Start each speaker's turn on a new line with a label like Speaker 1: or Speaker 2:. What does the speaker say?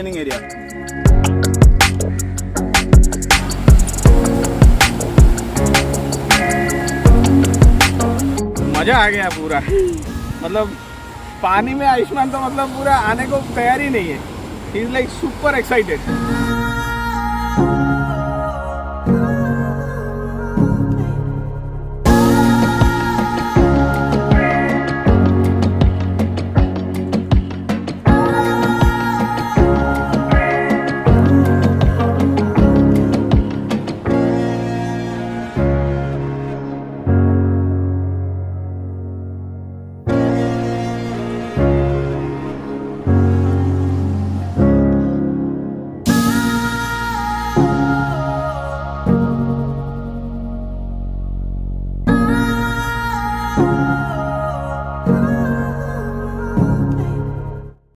Speaker 1: Dining area. मजा आ गया पूरा, मतलब पानी में आयुष्मान तो मतलब पूरा आने को तैयार ही नहीं है। He is like super excited.